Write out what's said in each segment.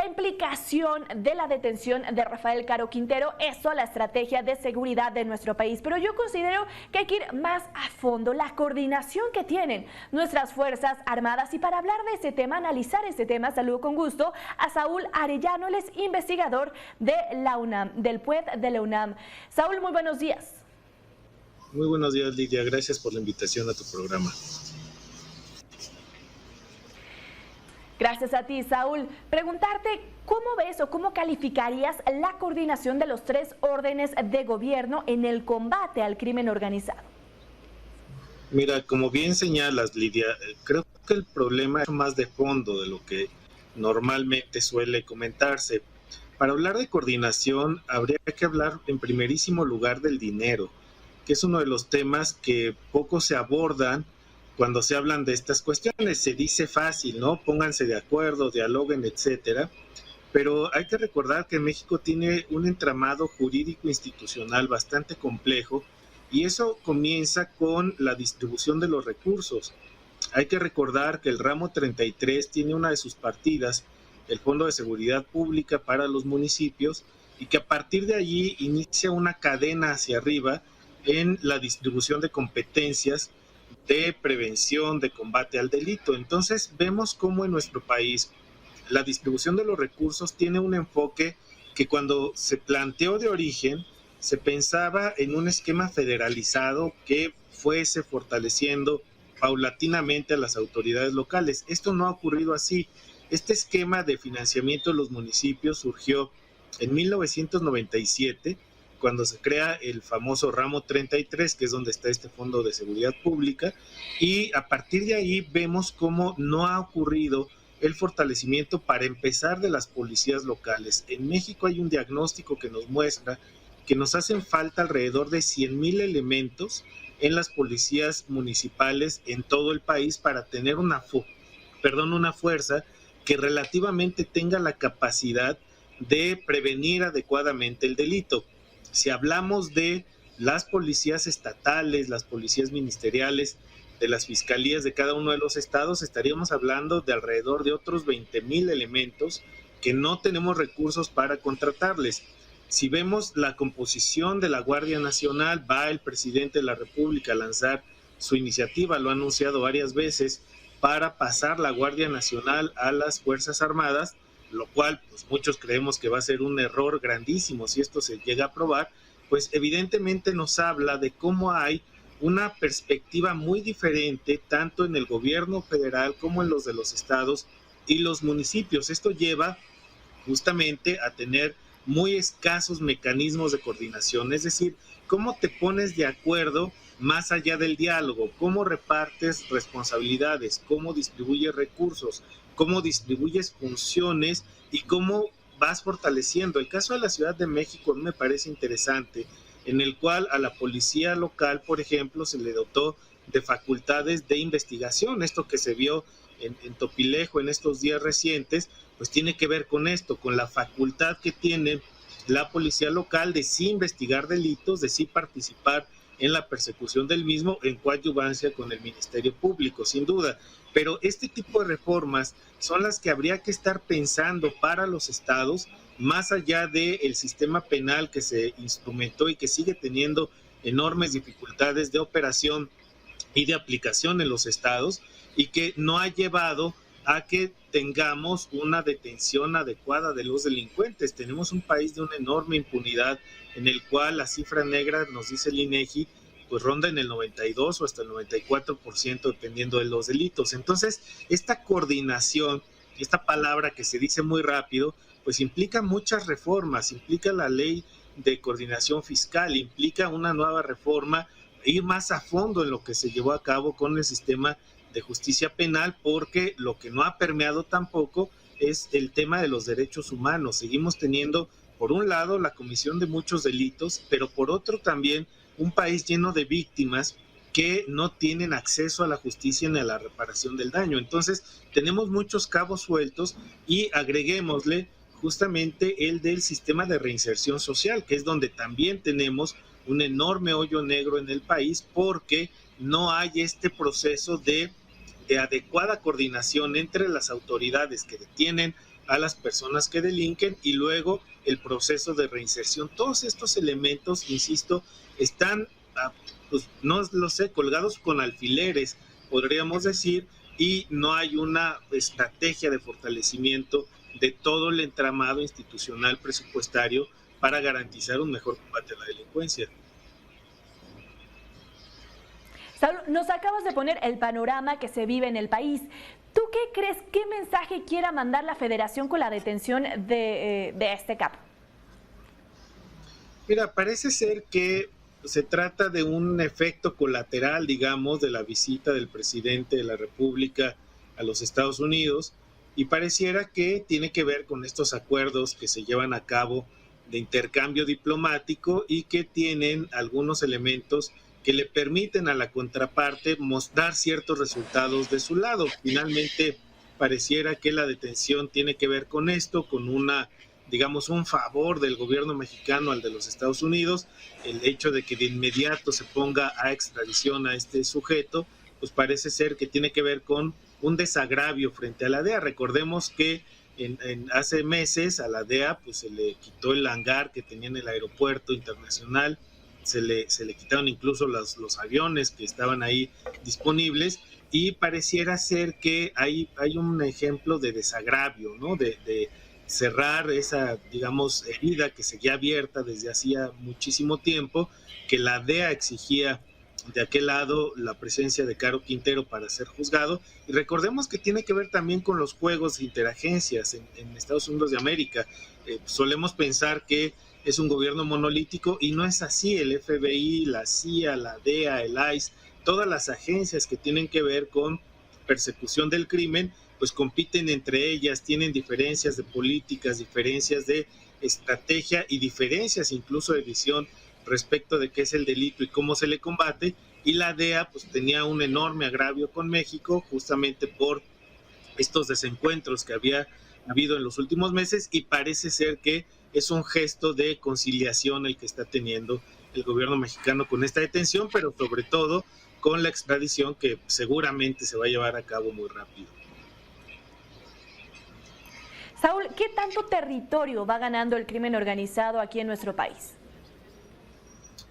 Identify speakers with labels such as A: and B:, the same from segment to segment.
A: la implicación de la detención de Rafael Caro Quintero, eso la estrategia de seguridad de nuestro país. Pero yo considero que hay que ir más a fondo, la coordinación que tienen nuestras Fuerzas Armadas. Y para hablar de este tema, analizar este tema, saludo con gusto a Saúl Arellano, él es investigador de la UNAM, del PUED de la UNAM. Saúl, muy buenos días.
B: Muy buenos días, Lidia. Gracias por la invitación a tu programa.
A: Gracias a ti, Saúl. Preguntarte, ¿cómo ves o cómo calificarías la coordinación de los tres órdenes de gobierno en el combate al crimen organizado?
B: Mira, como bien señalas, Lidia, creo que el problema es más de fondo de lo que normalmente suele comentarse. Para hablar de coordinación, habría que hablar en primerísimo lugar del dinero, que es uno de los temas que poco se abordan cuando se hablan de estas cuestiones. Se dice fácil, ¿no? Pónganse de acuerdo, dialoguen, etcétera. Pero hay que recordar que México tiene un entramado jurídico institucional bastante complejo y eso comienza con la distribución de los recursos. Hay que recordar que el ramo 33 tiene una de sus partidas, el Fondo de Seguridad Pública para los municipios, y que a partir de allí inicia una cadena hacia arriba en la distribución de competencias de prevención, de combate al delito. Entonces vemos cómo en nuestro país la distribución de los recursos tiene un enfoque que cuando se planteó de origen se pensaba en un esquema federalizado que fuese fortaleciendo paulatinamente a las autoridades locales. Esto no ha ocurrido así. Este esquema de financiamiento de los municipios surgió en 1997, cuando se crea el famoso ramo 33, que es donde está este Fondo de Seguridad Pública, y a partir de ahí vemos cómo no ha ocurrido el fortalecimiento para empezar de las policías locales. En México hay un diagnóstico que nos muestra que nos hacen falta alrededor de 100,000 elementos en las policías municipales en todo el país para tener una fuerza que relativamente tenga la capacidad de prevenir adecuadamente el delito. Si hablamos de las policías estatales, las policías ministeriales, de las fiscalías de cada uno de los estados, estaríamos hablando de alrededor de otros 20,000 elementos que no tenemos recursos para contratarles. Si vemos la composición de la Guardia Nacional, va el presidente de la República a lanzar su iniciativa, lo ha anunciado varias veces, para pasar la Guardia Nacional a las Fuerzas Armadas, lo cual pues muchos creemos que va a ser un error grandísimo si esto se llega a aprobar, pues evidentemente nos habla de cómo hay una perspectiva muy diferente tanto en el gobierno federal como en los de los estados y los municipios. Esto lleva justamente a tener muy escasos mecanismos de coordinación, es decir, cómo te pones de acuerdo más allá del diálogo, cómo repartes responsabilidades, cómo distribuyes recursos, cómo distribuyes funciones y cómo vas fortaleciendo. El caso de la Ciudad de México me parece interesante, en el cual a la policía local, por ejemplo, se le dotó de facultades de investigación. Esto que se vio en Topilejo en estos días recientes, pues tiene que ver con esto, con la facultad que tiene la policía local de sí investigar delitos, de sí participar en la persecución del mismo en coadyuvancia con el Ministerio Público, sin duda. Pero este tipo de reformas son las que habría que estar pensando para los estados, más allá del sistema penal que se instrumentó y que sigue teniendo enormes dificultades de operación y de aplicación en los estados, y que no ha llevado a que tengamos una detención adecuada de los delincuentes. Tenemos un país de una enorme impunidad en el cual la cifra negra, nos dice el INEGI, pues ronda en el 92 o hasta el 94% dependiendo de los delitos. Entonces, esta coordinación, esta palabra que se dice muy rápido, pues implica muchas reformas, implica la ley de coordinación fiscal, implica una nueva reforma, ir más a fondo en lo que se llevó a cabo con el sistema de justicia penal, porque lo que no ha permeado tampoco es el tema de los derechos humanos. Seguimos teniendo, por un lado, la comisión de muchos delitos, pero por otro también un país lleno de víctimas que no tienen acceso a la justicia ni a la reparación del daño. Entonces, tenemos muchos cabos sueltos y agreguémosle justamente el del sistema de reinserción social, que es donde también tenemos un enorme hoyo negro en el país, porque no hay este proceso de adecuada coordinación entre las autoridades que detienen a las personas que delinquen y luego el proceso de reinserción. Todos estos elementos, insisto, están, pues, no lo sé, colgados con alfileres, podríamos decir, y no hay una estrategia de fortalecimiento de todo el entramado institucional presupuestario para garantizar un mejor combate a la delincuencia.
A: Saúl, nos acabas de poner el panorama que se vive en el país. ¿Tú qué crees? ¿Qué mensaje quiera mandar la Federación con la detención de este capo?
B: Mira, parece ser que se trata de un efecto colateral, digamos, de la visita del presidente de la República a los Estados Unidos, y pareciera que tiene que ver con estos acuerdos que se llevan a cabo de intercambio diplomático y que tienen algunos elementos que le permiten a la contraparte mostrar ciertos resultados de su lado. Finalmente, pareciera que la detención tiene que ver con esto, con una, digamos, un favor del gobierno mexicano al de los Estados Unidos. El hecho de que de inmediato se ponga a extradición a este sujeto, pues parece ser que tiene que ver con un desagravio frente a la DEA. Recordemos que hace meses a la DEA pues se le quitó el hangar que tenía en el aeropuerto internacional, se le quitaron incluso los aviones que estaban ahí disponibles, y pareciera ser que hay un ejemplo de desagravio, ¿no? De cerrar esa, digamos, herida que seguía abierta desde hacía muchísimo tiempo, que la DEA exigía de aquel lado la presencia de Caro Quintero para ser juzgado. Y recordemos que tiene que ver también con los juegos de interagencias en Estados Unidos de América. Solemos pensar que es un gobierno monolítico y no es así. El FBI, la CIA, la DEA, el ICE, todas las agencias que tienen que ver con persecución del crimen, pues compiten entre ellas, tienen diferencias de políticas, diferencias de estrategia y diferencias incluso de visión respecto de qué es el delito y cómo se le combate. Y la DEA pues tenía un enorme agravio con México justamente por estos desencuentros que había habido en los últimos meses, y parece ser que es un gesto de conciliación el que está teniendo el gobierno mexicano con esta detención, pero sobre todo con la extradición que seguramente se va a llevar a cabo muy rápido.
A: Saúl, ¿qué tanto territorio va ganando el crimen organizado aquí en nuestro país?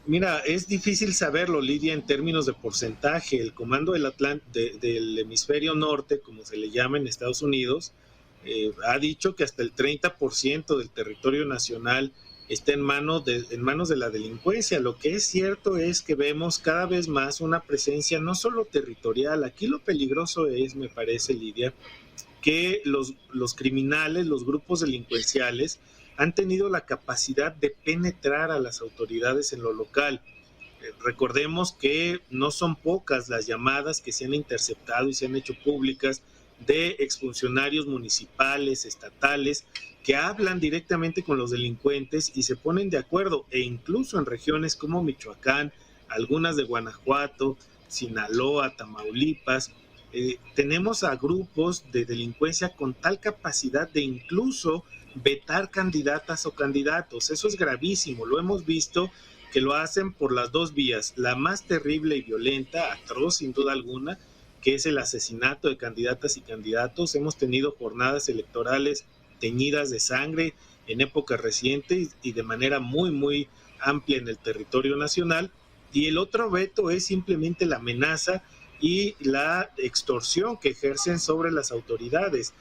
B: Mira, es difícil saberlo, Lidia, en términos de porcentaje. El Comando del Hemisferio Norte, como se le llama en Estados Unidos, ha dicho que hasta el 30% del territorio nacional está en manos de la delincuencia. Lo que es cierto es que vemos cada vez más una presencia no solo territorial. Aquí lo peligroso es, me parece, Lidia, que los criminales, los grupos delincuenciales, han tenido la capacidad de penetrar a las autoridades en lo local. Recordemos que no son pocas las llamadas que se han interceptado y se han hecho públicas de exfuncionarios municipales, estatales, que hablan directamente con los delincuentes y se ponen de acuerdo, e incluso en regiones como Michoacán, algunas de Guanajuato, Sinaloa, Tamaulipas, tenemos a grupos de delincuencia con tal capacidad de incluso vetar candidatas o candidatos. Eso es gravísimo. Lo hemos visto que lo hacen por las dos vías. La más terrible y violenta, atroz sin duda alguna, que es el asesinato de candidatas y candidatos. Hemos tenido jornadas electorales teñidas de sangre en épocas recientes y de manera muy, muy amplia en el territorio nacional. Y el otro veto es simplemente la amenaza y la extorsión que ejercen sobre las autoridades.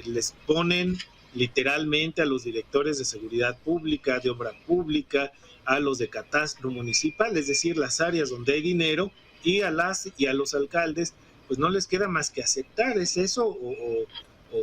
B: Les ponen literalmente a los directores de seguridad pública, de obra pública, a los de catastro municipal, es decir, las áreas donde hay dinero, y a los alcaldes pues no les queda más que aceptar, es eso, o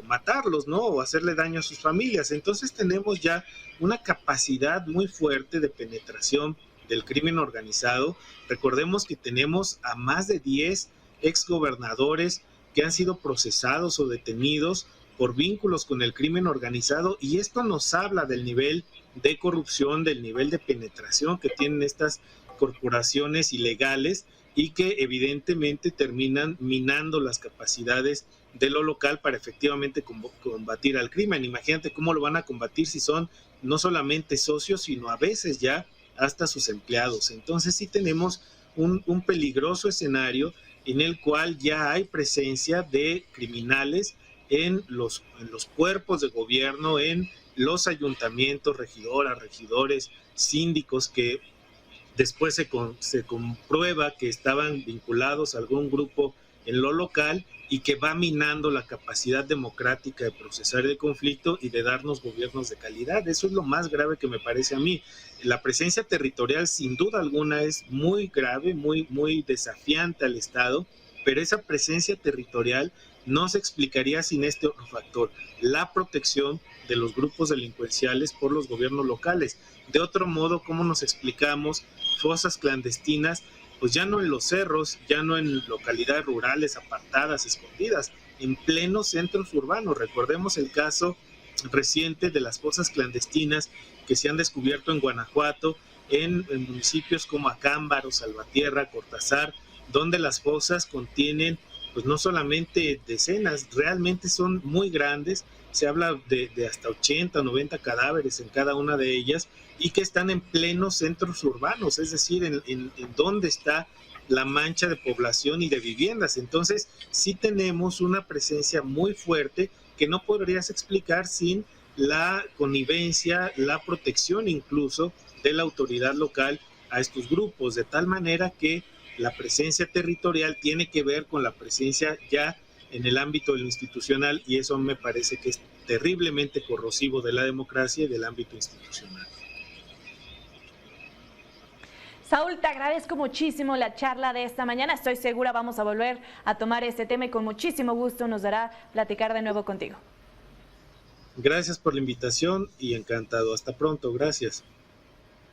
B: matarlos, ¿no? O hacerle daño a sus familias. Entonces tenemos ya una capacidad muy fuerte de penetración del crimen organizado. Recordemos que tenemos a más de 10 exgobernadores que han sido procesados o detenidos por vínculos con el crimen organizado, y esto nos habla del nivel de corrupción, del nivel de penetración que tienen estas corporaciones ilegales y que evidentemente terminan minando las capacidades de lo local para efectivamente combatir al crimen. Imagínate cómo lo van a combatir si son no solamente socios, sino a veces ya hasta sus empleados. Entonces sí tenemos un peligroso escenario en el cual ya hay presencia de criminales en los cuerpos de gobierno, en los ayuntamientos, regidoras, regidores, síndicos, que después se comprueba que estaban vinculados a algún grupo en lo local y que va minando la capacidad democrática de procesar el conflicto y de darnos gobiernos de calidad. Eso es lo más grave que me parece a mí. La presencia territorial, sin duda alguna, es muy grave, muy desafiante al Estado, pero esa presencia territorial no se explicaría sin este otro factor, la protección de los grupos delincuenciales por los gobiernos locales. De otro modo, ¿cómo nos explicamos fosas clandestinas? Pues ya no en los cerros, ya no en localidades rurales apartadas, escondidas, en plenos centros urbanos. Recordemos el caso reciente de las fosas clandestinas que se han descubierto en Guanajuato, en municipios como Acámbaro, Salvatierra, Cortázar, donde las fosas contienen pues no solamente decenas, realmente son muy grandes, se habla de hasta 80, 90 cadáveres en cada una de ellas y que están en plenos centros urbanos, es decir, en donde está la mancha de población y de viviendas. Entonces, sí tenemos una presencia muy fuerte que no podrías explicar sin la connivencia, la protección incluso de la autoridad local a estos grupos, de tal manera que la presencia territorial tiene que ver con la presencia ya en el ámbito de lo institucional, y eso me parece que es terriblemente corrosivo de la democracia y del ámbito institucional.
A: Saúl, te agradezco muchísimo la charla de esta mañana. Estoy segura vamos a volver a tomar este tema y con muchísimo gusto nos dará platicar de nuevo contigo.
B: Gracias por la invitación y encantado. Hasta pronto. Gracias.